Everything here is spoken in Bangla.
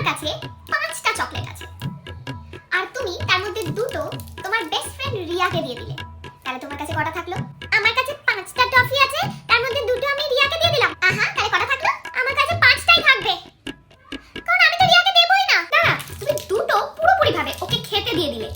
তোমার কাছে 5টা চকলেট আছে আর তুমি তার মধ্যে দুটো তোমার বেস্ট ফ্রেন্ড রিয়াকে দিয়ে দিলে, তাহলে তোমার কাছে কটা থাকলো? আমার কাছে 5টা টফি আছে, তার মধ্যে দুটো আমি রিয়াকে দিয়ে দিলাম। আহা, তাহলে কটা থাকলো? আমার কাছে 5টাই থাকবে, কারণ আমি তো রিয়াকে দেবই না। দাঁড়া, তুমি দুটো পুরোপুরি ভাবে ওকে খেতে দিয়ে দিলে।